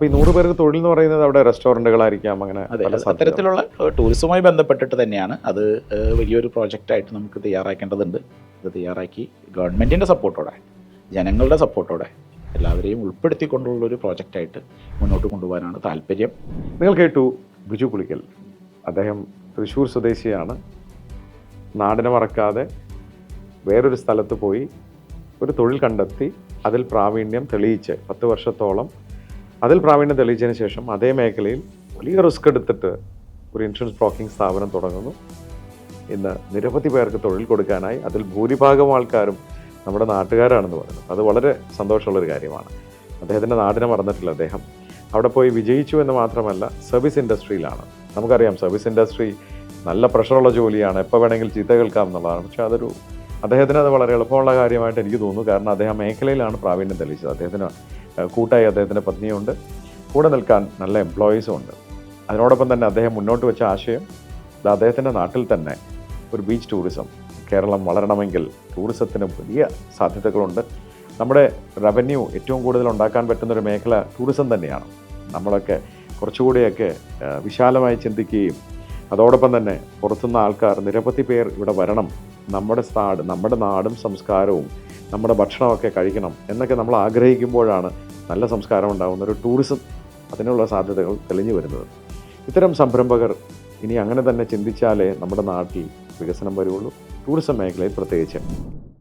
അപ്പോൾ ഈ 100 പേർക്ക് തൊഴിൽ എന്ന് പറയുന്നത് അവിടെ റെസ്റ്റോറൻറ്റുകളായിരിക്കാം, അങ്ങനെ അതെ, പല അത്തരത്തിലുള്ള ടൂറിസവുമായി ബന്ധപ്പെട്ടിട്ട് തന്നെയാണ് അത് വലിയൊരു പ്രോജക്റ്റായിട്ട് നമുക്ക് തയ്യാറാക്കേണ്ടതുണ്ട്. അത് തയ്യാറാക്കി ഗവൺമെൻറ്റിൻ്റെ സപ്പോർട്ടോടെ, ജനങ്ങളുടെ സപ്പോർട്ടോടെ എല്ലാവരെയും ഉൾപ്പെടുത്തിക്കൊണ്ടുള്ളൊരു പ്രോജക്റ്റായിട്ട് മുന്നോട്ട് കൊണ്ടുപോകാനാണ് താല്പര്യം. നിങ്ങൾ കേട്ടു ബിജു പുളിക്കൽ. അദ്ദേഹം തൃശ്ശൂർ സ്വദേശിയാണ്. നാടിനെ മറക്കാതെ വേറൊരു സ്ഥലത്ത് പോയി ഒരു തൊഴിൽ കണ്ടെത്തി അതിൽ പ്രാവീണ്യം തെളിയിച്ച് 10 വർഷത്തോളം അതിൽ പ്രാവീണ്യം തെളിയിച്ചതിന് ശേഷം അതേ മേഖലയിൽ വലിയ റിസ്ക് എടുത്തിട്ട് ഒരു ഇൻഷുറൻസ് ബ്രോക്കിംഗ് സ്ഥാപനം തുടങ്ങുന്നു. ഇന്ന് നിരവധി പേർക്ക് തൊഴിൽ കൊടുക്കാനായി. അതിൽ ഭൂരിഭാഗം ആൾക്കാരും നമ്മുടെ നാട്ടുകാരാണെന്ന് പറയുന്നത് അത് വളരെ സന്തോഷമുള്ളൊരു കാര്യമാണ്. അദ്ദേഹത്തിൻ്റെ നാടിനെ മറന്നിട്ടില്ല. അദ്ദേഹം അവിടെ പോയി വിജയിച്ചു എന്ന് മാത്രമല്ല, സർവീസ് ഇൻഡസ്ട്രിയിലാണ്. നമുക്കറിയാം സർവീസ് ഇൻഡസ്ട്രി നല്ല പ്രഷറുള്ള ജോലിയാണ്, എപ്പോൾ വേണമെങ്കിൽ ചീത്ത കേൾക്കാം എന്നുള്ളതാണ്. പക്ഷേ അദ്ദേഹത്തിന് അത് വളരെ എളുപ്പമുള്ള കാര്യമായിട്ട് എനിക്ക് തോന്നുന്നു. കാരണം അദ്ദേഹം മേഖലയിലാണ് പ്രാവീണ്യം തെളിയിച്ചത്. അദ്ദേഹത്തിന് കൂട്ടായി അദ്ദേഹത്തിൻ്റെ പത്നിയുണ്ട്, കൂടെ നിൽക്കാൻ നല്ല എംപ്ലോയീസും ഉണ്ട്. അതിനോടൊപ്പം തന്നെ അദ്ദേഹം മുന്നോട്ട് വെച്ച ആശയം, അദ്ദേഹത്തിൻ്റെ നാട്ടിൽ തന്നെ ഒരു ബീച്ച് ടൂറിസം കേരളം വളരണമെങ്കിൽ ടൂറിസത്തിന് വലിയ സാധ്യതകളുണ്ട്. നമ്മുടെ റവന്യൂ ഏറ്റവും കൂടുതൽ ഉണ്ടാക്കാൻ പറ്റുന്നൊരു മേഖല ടൂറിസം തന്നെയാണ്. നമ്മളൊക്കെ കുറച്ചുകൂടിയൊക്കെ വിശാലമായി ചിന്തിക്കുകയും അതോടൊപ്പം തന്നെ പുറത്തുനിന്ന് ആൾക്കാർ നിരവധി പേർ ഇവിടെ വരണം, നമ്മുടെ നാടും സംസ്കാരവും നമ്മുടെ ഭക്ഷണമൊക്കെ കഴിക്കണം എന്നൊക്കെ നമ്മൾ ആഗ്രഹിക്കുമ്പോഴാണ് നല്ല സംസ്കാരം ഉണ്ടാകുന്ന ഒരു ടൂറിസം അതിനുള്ള സാധ്യതകൾ തെളിഞ്ഞു വരുന്നത്. ഇത്തരം സംരംഭകർ ഇനി അങ്ങനെ തന്നെ ചിന്തിച്ചാലേ നമ്മുടെ നാട്ടിൽ വികസനം വരുള്ളൂ, ടൂറിസം മേഖലയിൽ പ്രത്യേകിച്ച്.